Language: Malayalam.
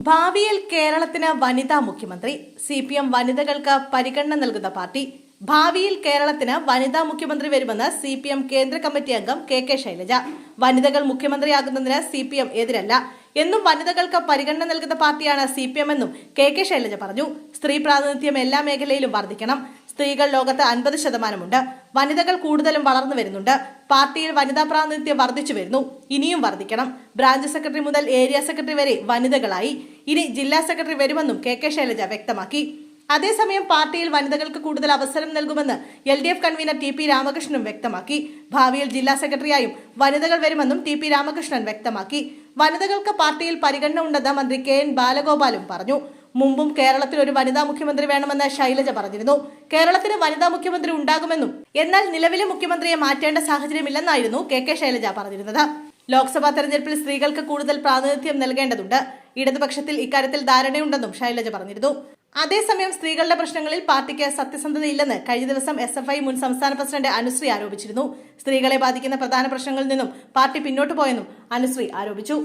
ഭാവിയിൽ കേരളത്തിന് വനിതാ മുഖ്യമന്ത്രി. CPM വനിതകൾക്ക് പരിഗണന നൽകുന്ന പാർട്ടി. ഭാവിയിൽ കേരളത്തിന് വനിതാ മുഖ്യമന്ത്രി വരുമെന്ന് CPM കേന്ദ്ര കമ്മിറ്റി അംഗം KK ശൈലജ. വനിതകൾ മുഖ്യമന്ത്രിയാകുന്നതിന് CPM എതിരല്ല എന്നും വനിതകൾക്ക് പരിഗണന നൽകുന്ന പാർട്ടിയാണ് CPM എന്നും KK ശൈലജ പറഞ്ഞു. സ്ത്രീ പ്രാതിനിധ്യം എല്ലാ മേഖലയിലും വർദ്ധിക്കണം. സ്ത്രീകൾ ലോകത്ത് 50%. വനിതകൾ കൂടുതലും വളർന്നു വരുന്നുണ്ട്. പാർട്ടിയിൽ വനിതാ പ്രാതിനിധ്യം വർദ്ധിച്ചു വരുന്നു. ഇനിയും വർദ്ധിക്കണം. ബ്രാഞ്ച് സെക്രട്ടറി മുതൽ ഏരിയ സെക്രട്ടറി വരെ വനിതകളായി. ഇനി ജില്ലാ സെക്രട്ടറി വരുമെന്നും KK ശൈലജ വ്യക്തമാക്കി. അതേസമയം പാർട്ടിയിൽ വനിതകൾക്ക് കൂടുതൽ അവസരം നൽകുമെന്ന് LDF കൺവീനർ TP രാമകൃഷ്ണനും വ്യക്തമാക്കി. ഭാവിയിൽ ജില്ലാ സെക്രട്ടറിയായും വനിതകൾ വരുമെന്നും TP രാമകൃഷ്ണൻ വ്യക്തമാക്കി. വനിതകൾക്ക് പാർട്ടിയിൽ പരിഗണന ഉണ്ടെന്ന് മന്ത്രി KN ബാലഗോപാലും പറഞ്ഞു. മുമ്പും കേരളത്തിൽ ഒരു വനിതാ മുഖ്യമന്ത്രി വേണമെന്ന് ശൈലജ പറഞ്ഞിരുന്നു. കേരളത്തിന് വനിതാ മുഖ്യമന്ത്രി ഉണ്ടാകുമെന്നും എന്നാൽ നിലവിലെ മുഖ്യമന്ത്രിയെ മാറ്റേണ്ട സാഹചര്യമില്ലെന്നായിരുന്നു KK ശൈലജ പറഞ്ഞിരുന്നത്. ലോക്സഭാ തെരഞ്ഞെടുപ്പിൽ സ്ത്രീകൾക്ക് കൂടുതൽ പ്രാതിനിധ്യം നൽകേണ്ടതുണ്ട്. ഇടതുപക്ഷത്തിൽ ഇക്കാര്യത്തിൽ ധാരണയുണ്ടെന്നും ശൈലജ പറഞ്ഞിരുന്നു. അതേസമയം സ്ത്രീകളുടെ പ്രശ്നങ്ങളിൽ പാർട്ടിക്ക് സത്യസന്ധതയില്ലെന്ന് കഴിഞ്ഞ ദിവസം SFI മുൻ സംസ്ഥാന പ്രസിഡന്റ് അനുശ്രീ ആരോപിച്ചിരുന്നു. സ്ത്രീകളെ ബാധിക്കുന്ന പ്രധാന പ്രശ്നങ്ങളിൽ നിന്നും പാർട്ടി പിന്നോട്ടു പോയെന്നും അനുശ്രീ ആരോപിച്ചു.